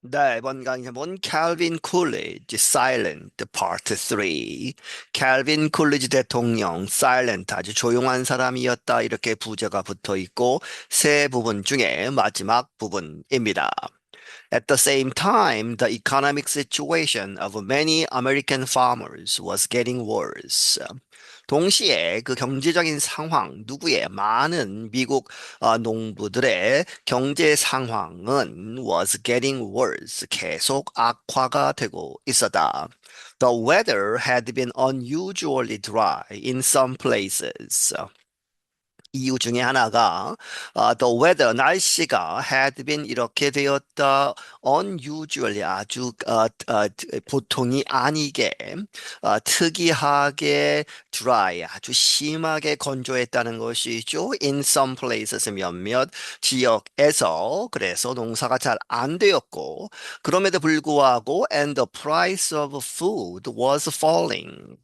네, 이번 강좌는 Calvin Coolidge Silent Part 3. Calvin Coolidge 대통령 Silent 아주 조용한 사람이었다 이렇게 부제가 붙어 있고 세 부분 중에 마지막 부분입니다. At the same time, the economic situation of many American farmers was getting worse. 동시에 그 경제적인 상황, 누구의 많은 미국 농부들의 경제 상황은 was getting worse. 계속 악화가 되고 있었다. The weather had been unusually dry in some places. 이유 중에 하나가 the weather 날씨가 had been 이렇게 되었다 unusually 아주 보통이 아니게 특이하게 dry 아주 심하게 건조했다는 것이죠. In some places 몇몇 지역에서 그래서 농사가 잘 안 되었고 그럼에도 불구하고 and the price of food was falling.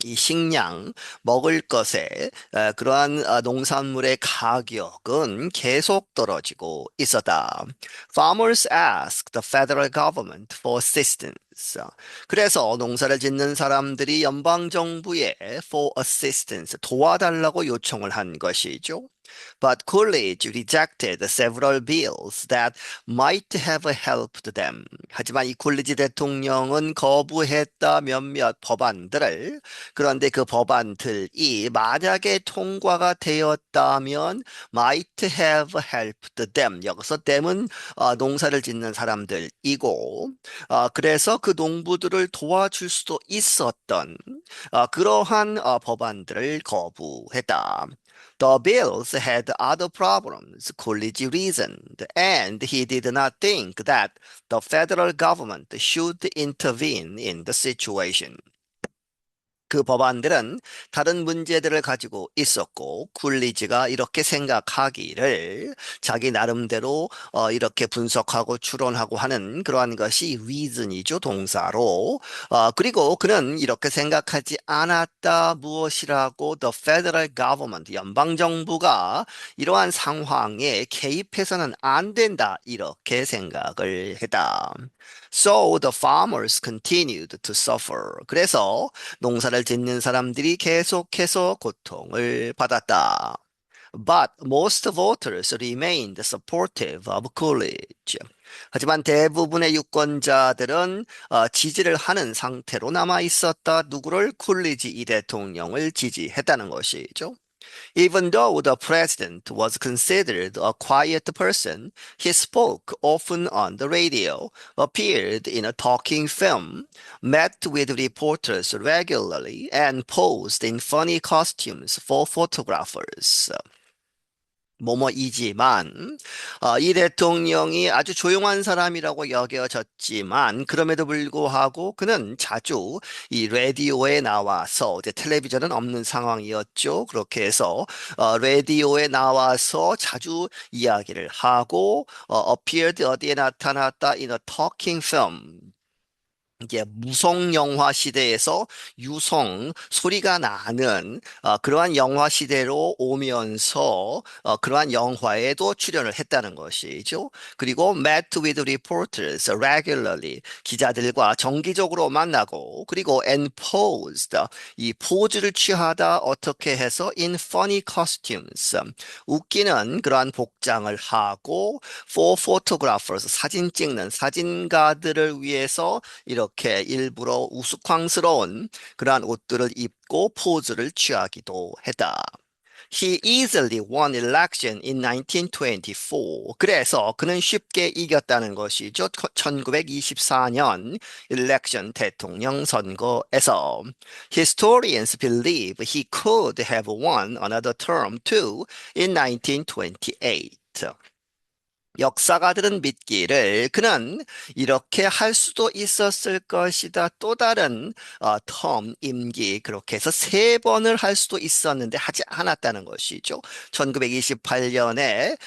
이 식량, 먹을 것에 그러한 농산물의 가격은 계속 떨어지고 있었다. Farmers asked the federal government for assistance. 그래서 농사를 짓는 사람들이 연방 정부에 for assistance 도와달라고 요청을 한 것이죠. But Coolidge rejected several bills that might have helped them. 하지만 이 콜리지 대통령은 거부했다 몇몇 법안들을. 그런데 그 법안들이 만약에 통과가 되었다면 might have helped them. 여기서 them은 농사를 짓는 사람들이고 그래서 그 농부들을 도와줄 수도 있었던 그러한 법안들을 거부했다. The bills had other problems, Coolidge reasoned, and he did not think that the federal government should intervene in the situation. 그 법안들은 다른 문제들을 가지고 있었고 쿨리지가 이렇게 생각하기를 자기 나름대로 이렇게 분석하고 추론하고 하는 그러한 것이 reason이죠 동사로 그리고 그는 이렇게 생각하지 않았다 무엇이라고 the federal government 연방 정부가 이러한 상황에 개입해서는 안 된다 이렇게 생각을 했다. So the farmers continued to suffer. 그래서 농사를 짓는 사람들이 계속해서 고통을 받았다. But most voters remained supportive of Coolidge. 하지만 대부분의 유권자들은 지지를 하는 상태로 남아 있었다. 누구를 쿨리지 이 대통령을 지지했다는 것이죠. Even though the president was considered a quiet person, he spoke often on the radio, appeared in a talking film, met with reporters regularly, and posed in funny costumes for photographers. 뭐뭐이지만 이 대통령이 아주 조용한 사람이라고 여겨졌지만 그럼에도 불구하고 그는 자주 이 라디오에 나와서 이제 텔레비전은 없는 상황이었죠. 그렇게 해서 라디오에 나와서 자주 이야기를 하고 appeared 어디에 나타났다 in a talking film 이게 무성 영화 시대에서 유성 소리가 나는 그러한 영화 시대로 오면서 그러한 영화에도 출연을 했다는 것이죠. 그리고 met with reporters regularly 기자들과 정기적으로 만나고 그리고 and posed 이 포즈를 취하다 어떻게 해서 in funny costumes 웃기는 그러한 복장을 하고 for photographers 사진 찍는 사진가들을 위해서 이렇게 일부러 우스꽝스러운 그러한 옷들을 입고 포즈를 취하기도 했다. He easily won election in 1924. 그래서 그는 쉽게 이겼다는 것이죠. 1924년 election 대통령 선거에서. Historians believe he could have won another term too in 1928. 역사가들은 믿기를 그는 이렇게 할 수도 있었을 것이다. 또 다른 텀, 임기 그렇게 해서 세 번을 할 수도 있었는데 하지 않았다는 것이죠. 1928년에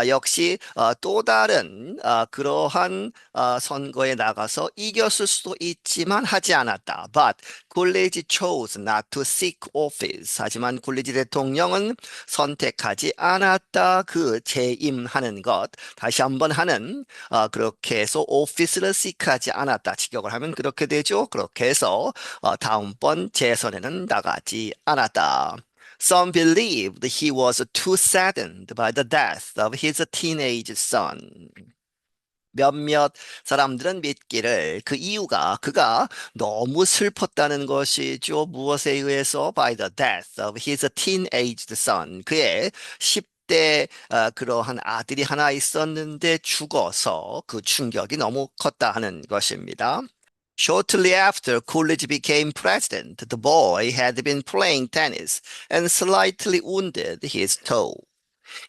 역시 또 다른 그러한 선거에 나가서 이겼을 수도 있지만 하지 않았다. But 굴리지 chose not to seek office. 하지만 굴리지 대통령은 선택하지 않았다. 그 재임하는 것. 다시 한번 하는 그렇게 해서 오피스를 시크하지 않았다. 직역을 하면 그렇게 되죠. 그렇게 해서 다음번 재선에는 나가지 않았다. Some believed he was too saddened by the death of his teenage son. 몇몇 사람들은 믿기를 그 이유가 그가 너무 슬펐다는 것이죠. 무엇에 의해서? By the death of his teenaged son. 그의 10대 그러한 아들이 하나 있었는데 죽어서 그 충격이 너무 컸다 하는 것입니다. Shortly after Coolidge became president, the boy had been playing tennis and slightly wounded his toe.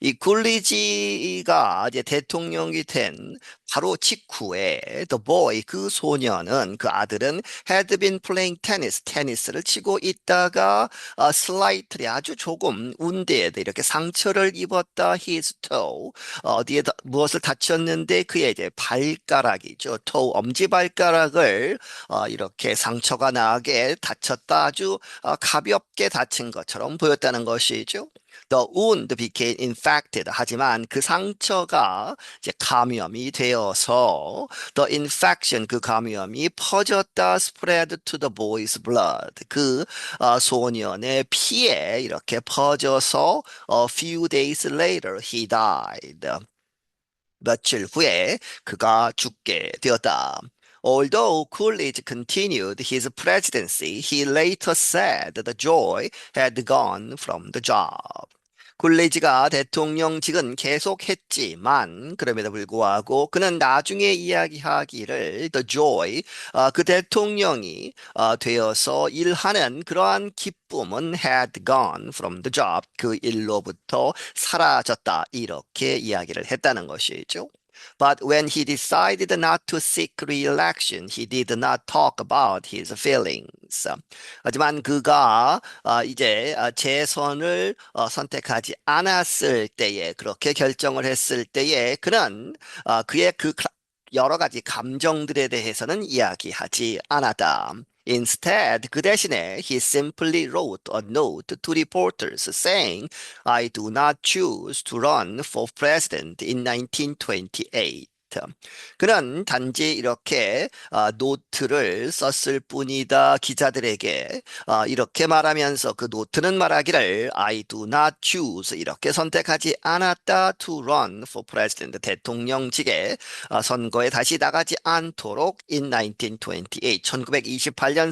이 굴리지가 이제 대통령이 된 바로 직후에 The Boy 그 소년은 그 아들은 had been playing tennis 테니스를 치고 있다가 slightly 아주 조금 wounded 이렇게 상처를 입었다 his toe 어디에 무엇을 다쳤는데 그의 이제 발가락이죠 toe 엄지발가락을 이렇게 상처가 나게 다쳤다 아주 가볍게 다친 것처럼 보였다는 것이죠. The wound became infected. 하지만 그 상처가 이제 감염이 되어서 the infection 그 감염이 퍼졌다 spread to the boy's blood. 그 소년의 피에 이렇게 퍼져서 a few days later he died. 며칠 후에 그가 죽게 되었다. Although Coolidge continued his presidency, he later said the joy had gone from the job. 굴리지가 대통령직은 계속했지만 그럼에도 불구하고 그는 나중에 이야기하기를 the joy 그 대통령이 되어서 일하는 그러한 기쁨은 had gone from the job 그 일로부터 사라졌다 이렇게 이야기를 했다는 것이죠. But when he decided not to seek re-election, he did not talk about his feelings. 하지만 그가 이제 재선을 선택하지 않았을 때에 그렇게 결정을 했을 때에 그는 그의 그 여러 가지 감정들에 대해서는 이야기하지 않았다. Instead, 그 대신에 he simply wrote a note to reporters saying, I do not choose to run for president in 1928. 그는 단지 이렇게 노트를 썼을 뿐이다 기자들에게 이렇게 말하면서 그 노트는 말하기를 I do not choose 이렇게 선택하지 않았다 to run for president 대통령직에 선거에 다시 나가지 않도록 in 1928 1928년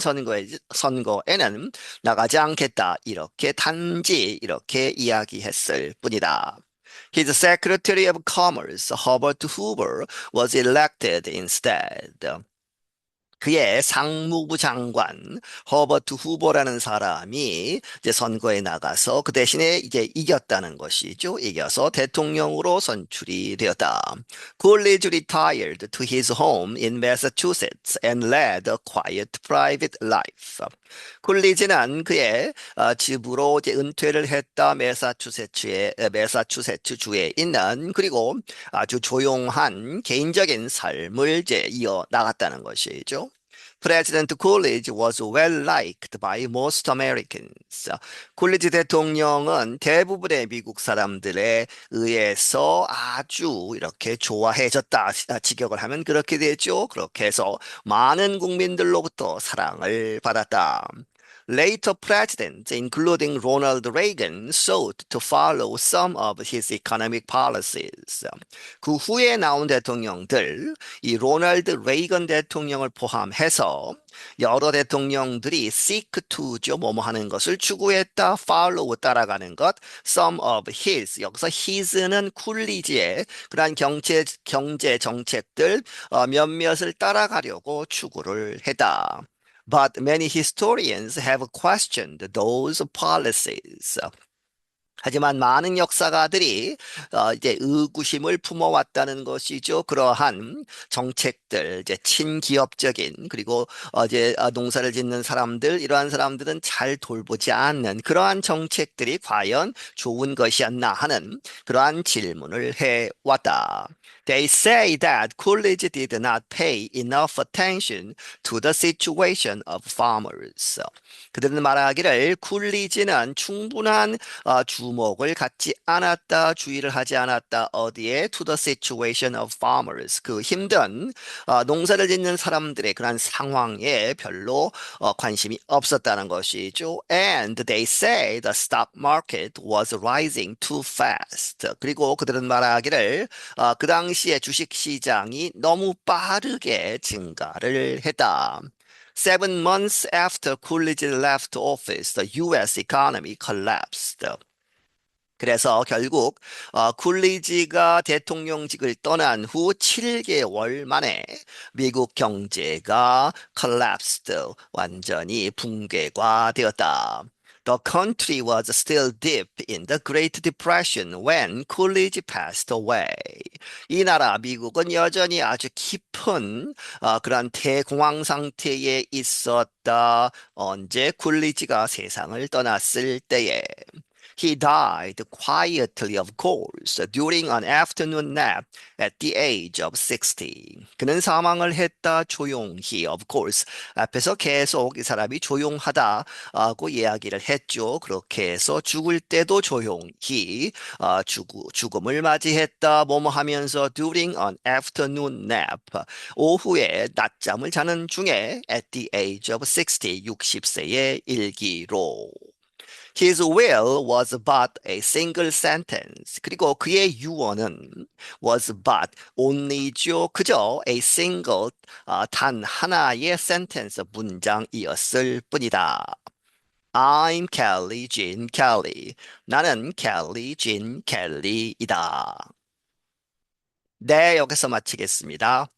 선거에는 나가지 않겠다 이렇게 단지 이렇게 이야기했을 뿐이다. His Secretary of Commerce, Herbert Hoover, was elected instead. 그의 상무부 장관 허버트 후보라는 사람이 이제 선거에 나가서 그 대신에 이제 이겼다는 것이죠. 이겨서 대통령으로 선출이 되었다. Coolidge retired to his home in Massachusetts and led a quiet private life. 쿨리지는 그의 집으로 이제 은퇴를 했다. 매사추세츠주에 있는 그리고 아주 조용한 개인적인 삶을 이제 이어 나갔다는 것이죠. President Coolidge was well liked by most Americans. 쿨리지 대통령은 대부분의 미국 사람들에 의해서 아주 이렇게 좋아해졌다. 직역을 하면 그렇게 되죠. 그렇게 해서 많은 국민들로부터 사랑을 받았다. Later presidents, including Ronald Reagan, sought to follow some of his economic policies. 그 후에 나온 대통령들, 이 로널드 레이건 대통령을 포함해서 여러 대통령들이 seek to죠, 뭐뭐 하는 것을 추구했다, follow, 따라가는 것, some of his, 여기서 his는 쿨리지의 그러한 경제 정책들 몇몇을 따라가려고 추구를 했다. But many historians have questioned those policies. 하지만 많은 역사가들이 이제 의구심을 품어왔다는 것이죠. 그러한 정책들, 이제 친기업적인 그리고 이제 농사를 짓는 사람들 이러한 사람들은 잘 돌보지 않는 그러한 정책들이 과연 좋은 것이었나 하는 그러한 질문을 해왔다. They say that Coolidge did not pay enough attention to the situation of farmers. 그들은 말하기를 쿨리지는 충분한 주목을 갖지 않았다, 주의를 하지 않았다. 어디에? To the situation of farmers. 그 힘든 농사를 짓는 사람들의 그런 상황에 별로 관심이 없었다는 것이죠. And they say the stock market was rising too fast. 그리고 그들은 말하기를 그 당시에 주식 시장이 너무 빠르게 증가를 했다. 7 months after Coolidge left office, the U.S. economy collapsed. 그래서 결국 쿨리지가 대통령직을 떠난 후 7개월 만에 미국 경제가 collapsed, 완전히 붕괴가 되었다. The country was still deep in the Great Depression when Coolidge passed away. 이 나라 미국은 여전히 아주 깊은 그런 대공황 상태에 있었다. 언제 쿨리지가 세상을 떠났을 때에. He died quietly, of course, during an afternoon nap at the age of 60. 그는 사망을 했다 조용히, of course. 앞에서 계속 이 사람이 조용하다고 이야기를 했죠. 그렇게 해서 죽을 때도 조용히 죽음을 맞이했다. 뭐뭐 하면서 during an afternoon nap. 오후에 낮잠을 자는 중에 at the age of 60, 60세의 일기로. His will was but a single sentence. 그리고 그의 유언은 was but only죠. 그저 a single 단 하나의 sentence 문장이었을 뿐이다. I'm Kelly Jean Kelly. 나는 Kelly Jean Kelly이다. 네, 여기서 마치겠습니다.